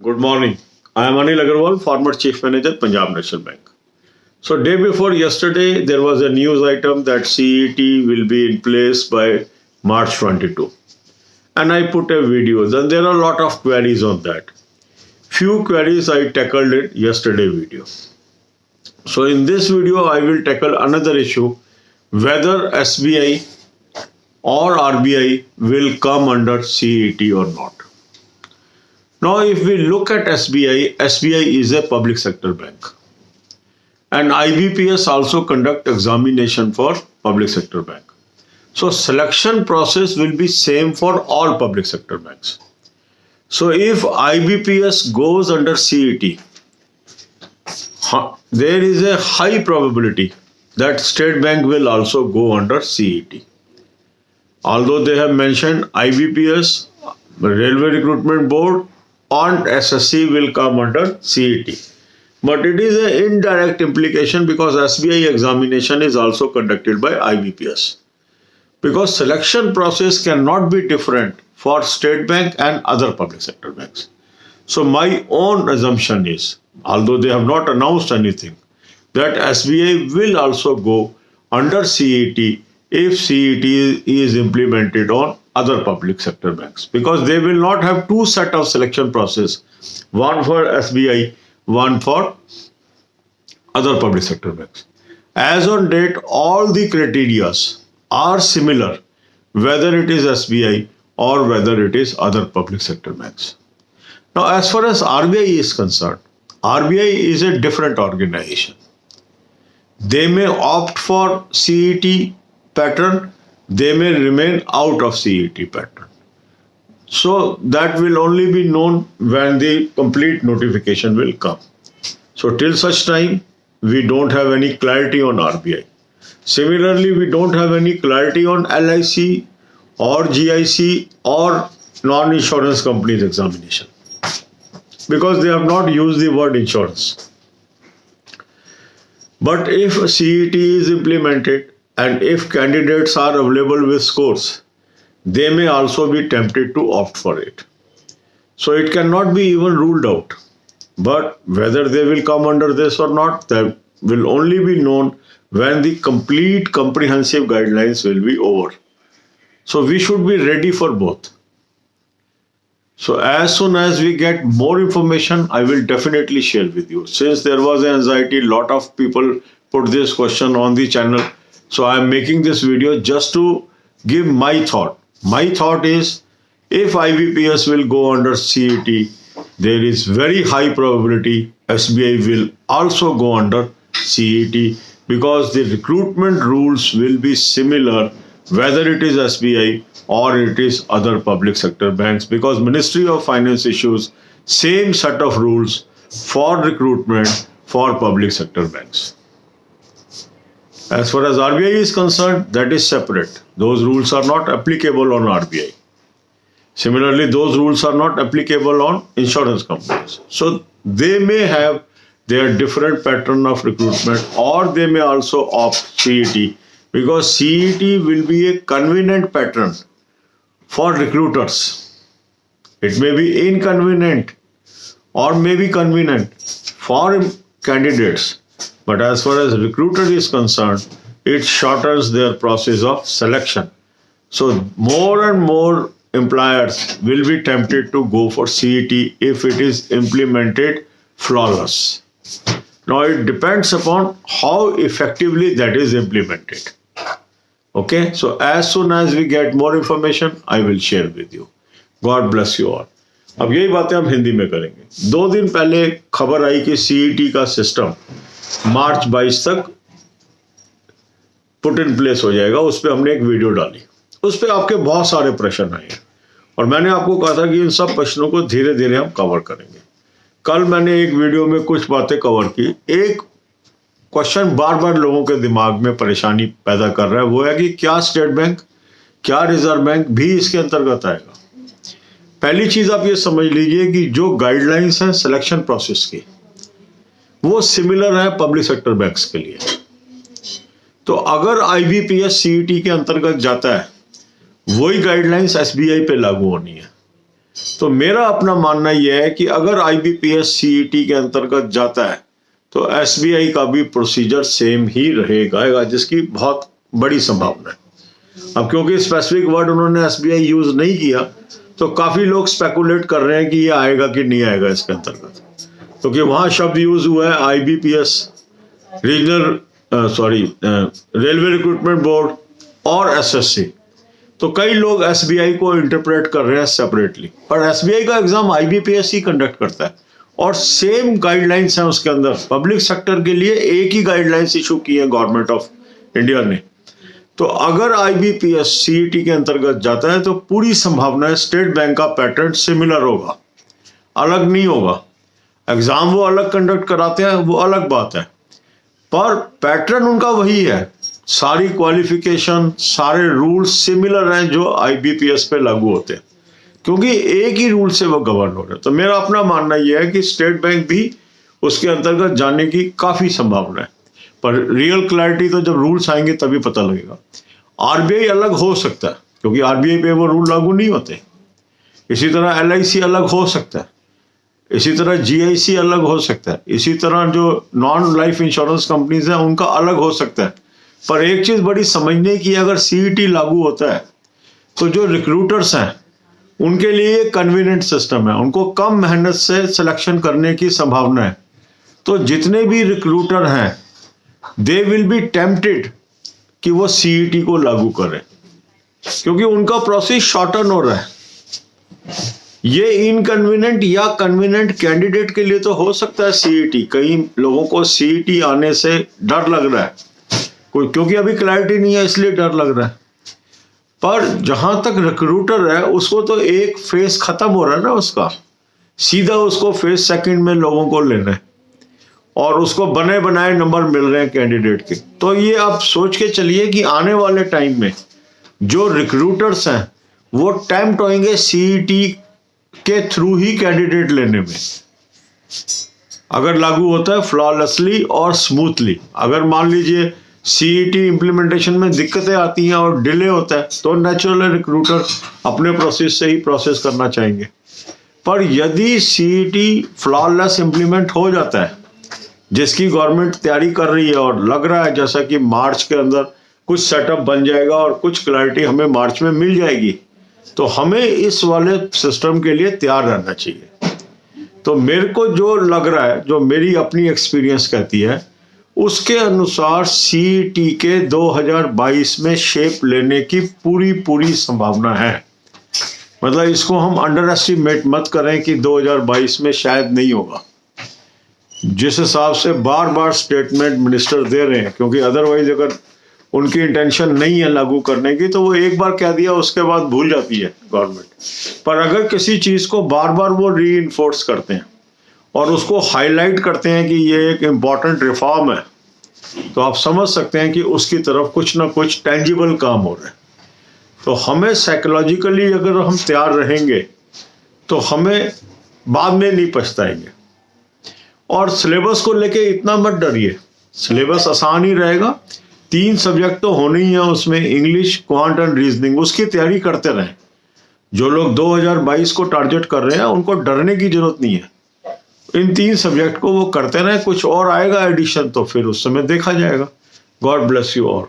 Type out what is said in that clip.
Good morning. I am Anil Agarwal, former Chief Manager, Punjab National Bank. So, day before yesterday, there was a news item that CET will be in place by March 22. And I put a video. Then there are a lot of queries on that. Few queries I tackled in yesterday video. So, in this video, I will tackle another issue, whether SBI or RBI will come under CET or not. Now, if we look at SBI, SBI is a public sector bank. And IBPS also conduct examination for public sector bank. So, selection process will be same for all public sector banks. So, if IBPS goes under CET, there is a high probability that State Bank will also go under CET. Although they have mentioned IBPS, Railway Recruitment Board, and SSC will come under CET. But it is an indirect implication because SBI examination is also conducted by IBPS. Because selection process cannot be different for State Bank and other public sector banks. So my own assumption is, although they have not announced anything, that SBI will also go under CET if CET is implemented on other public sector banks, because they will not have two set of selection process, one for SBI, one for other public sector banks. As on date, all the criteria are similar, whether it is SBI or whether it is other public sector banks. Now, as far as RBI is concerned, RBI is a different organization. They may opt for CET pattern, they may remain out of CET pattern. So that will only be known when the complete notification will come. So till such time, we don't have any clarity on RBI. Similarly, we don't have any clarity on LIC or GIC or non-insurance companies examination, because they have not used the word insurance. But if CET is implemented, and if candidates are available with scores, they may also be tempted to opt for it. So it cannot be even ruled out. But whether they will come under this or not, that will only be known when the complete comprehensive guidelines will be over. So we should be ready for both. So as soon as we get more information, I will definitely share with you. Since there was an anxiety, a lot of people put this question on the channel. So I am making this video just to give my thought. My thought is, if IBPS will go under CET, there is very high probability SBI will also go under CET, because the recruitment rules will be similar whether it is SBI or it is other public sector banks, because Ministry of Finance issues same set of rules for recruitment for public sector banks. As far as RBI is concerned, that is separate. Those rules are not applicable on RBI. Similarly, those rules are not applicable on insurance companies. So they may have their different pattern of recruitment, or they may also opt CET, because CET will be a convenient pattern for recruiters. It may be inconvenient or may be convenient for candidates. But as far as recruiter is concerned, it shortens their process of selection. So more and more employers will be tempted to go for CET if it is implemented flawless. Now it depends upon how effectively that is implemented. Okay, so as soon as we get more information, I will share with you. God bless you all. अब यही बातें हम हिंदी में करेंगे. 2 दिन पहले खबर आई कि CET का सिस्टम मार्च 22 तक पुट इन प्लेस हो जाएगा. उस पर हमने एक वीडियो डाली. उस पर आपके बहुत सारे प्रश्न आए हैं और मैंने आपको कहा था कि इन सब प्रश्नों को धीरे धीरे हम कवर करेंगे. कल मैंने एक वीडियो में कुछ बातें कवर की. एक क्वेश्चन बार बार लोगों के दिमाग में परेशानी पैदा कर रहा है, वो है कि क्या स्टेट बैंक, क्या रिजर्व बैंक भी इसके अंतर्गत आएगा. पहली चीज आप ये समझ लीजिए कि जो गाइडलाइंस हैं सिलेक्शन प्रोसेस की, वो सिमिलर है पब्लिक सेक्टर बैंक्स के लिए. तो अगर आईबीपीएस सीईटी के अंतर्गत जाता है, वही गाइडलाइंस एसबीआई पे लागू होनी है. तो मेरा अपना मानना यह है कि अगर IBPS CET के अंतर्गत जाता है तो SBI का भी प्रोसीजर सेम ही रहेगा, जिसकी बहुत बड़ी संभावना है। अब क्योंकि स्पेसिफिक वर्ड उन्होंने SBI यूज नहीं किया तो काफी लोग स्पेकुलेट कर रहे हैं कि ये आएगा कि नहीं आएगा इसके अंतर्गत, क्योंकि वहां शब्द यूज हुआ है IBPS, regional railway recruitment board और SSC। तो कई लोग SBI को इंटरप्रेट कर रहे हैं सेपरेटली, पर SBI का एग्जाम IBPS ही कंडक्ट करता है और सेम गाइडलाइंस हैं उसके अंदर। पब्लिक सेक्टर के लिए एक ही गाइडलाइंस इशू की है गवर्नमेंट ऑफ इंडिया ने। तो अगर IBPS CET के अंतर्गत जाता है तो पूरी संभावना है स्टेट बैंक का पैटर्न सिमिलर होगा, अलग नहीं होगा। एग्जाम वो अलग कंडक्ट कराते हैं, वो अलग बात है, पर पैटर्न उनका वही है। सारी क्वालिफिकेशन, सारे रूल्स सिमिलर हैं जो IBPS पे लागू होते हैं, क्योंकि एक ही रूल से वो गवर्न हो रहे हैं। तो मेरा अपना मानना यह है कि स्टेट बैंक भी उसके अंतर्गत जाने की काफी संभावना है, पर रियल क्लैरिटी तो जब रूल्स आएंगे तभी पता लगेगा। RBI अलग हो सकता है क्योंकि RBI पे वो रूल लागू नहीं होते। इसी तरह LIC अलग हो सकता है, इसी तरह GIC अलग हो सकता है, इसी तरह जो नॉन लाइफ इंश्योरेंस कंपनीज हैं उनका अलग हो सकता है। पर एक चीज बड़ी समझने की, अगर CET लागू होता है तो जो रिक्रूटर्स हैं उनके लिए कन्वीनियंट सिस्टम है, उनको कम मेहनत से सिलेक्शन करने की संभावना है। तो जितने भी रिक्रूटर हैं दे विल बी टेम्प्टेड कि वो CET को लागू करें, क्योंकि उनका प्रोसेस शॉर्टन हो रहा है। ये इनकन्वीनियंट या कन्वीनियंट कैंडिडेट के लिए तो हो सकता है CET। कई लोगों को CET आने से डर लग रहा है, क्योंकि अभी क्लैरिटी नहीं है इसलिए डर लग रहा है। पर जहां तक रिक्रूटर है उसको तो एक फेस खत्म हो रहा है ना उसका, सीधा उसको फेस सेकंड में लोगों को लेना है और उसको बने बनाए नंबर मिल रहे हैं कैंडिडेट के। तो ये आप सोच के चलिए कि आने वाले टाइम में जो रिक्रूटर्स हैं वो टेम्प्ट होंगे CET के थ्रू ही कैंडिडेट लेने में, अगर लागू होता है फ्लॉलेसली और स्मूथली। अगर मान लीजिए CET इम्प्लीमेंटेशन में दिक्कतें आती हैं और डिले होता है तो नेचुरल रिक्रूटर अपने प्रोसेस से ही प्रोसेस करना चाहेंगे। पर यदि CET फ्लॉलेस इम्प्लीमेंट हो जाता है, जिसकी गवर्नमेंट तैयारी कर रही है और लग रहा है जैसा कि मार्च के अंदर कुछ सेटअप बन जाएगा और कुछ क्लैरिटी हमें मार्च में मिल जाएगी, तो हमें इस वाले सिस्टम के लिए तैयार रहना चाहिए। तो मेरे को जो लग रहा है, जो मेरी अपनी एक्सपीरियंस कहती है, उसके अनुसार CET के 2022 में शेप लेने की पूरी संभावना है। मतलब इसको हम अंडर एस्टिमेट मत करें कि 2022 में शायद नहीं होगा, जिस हिसाब से बार बार स्टेटमेंट मिनिस्टर दे रहे हैं। क्योंकि अदरवाइज अगर उनकी इंटेंशन नहीं है लागू करने की तो वो एक बार कह दिया उसके बाद भूल जाती है गवर्नमेंट। पर अगर किसी चीज को बार बार वो री इन्फोर्स करते हैं और उसको हाईलाइट करते हैं कि ये एक इम्पॉर्टेंट रिफॉर्म है, तो आप समझ सकते हैं कि उसकी तरफ कुछ ना कुछ टेंजिबल काम हो रहा है। तो हमें साइकोलॉजिकली अगर हम तैयार रहेंगे तो हमें बाद में नहीं पछताएंगे। और सिलेबस को लेके इतना मत डरिए, सिलेबस आसान ही रहेगा। 3 सब्जेक्ट तो होने ही हैं उसमें, इंग्लिश, क्वांट एंड रीजनिंग। उसकी तैयारी करते रहें। जो लोग 2022 को टारगेट कर रहे हैं उनको डरने की जरूरत नहीं है। इन 3 सब्जेक्ट को वो करते रहें, कुछ और आएगा एडिशन तो फिर उस समय देखा जाएगा। God bless you all.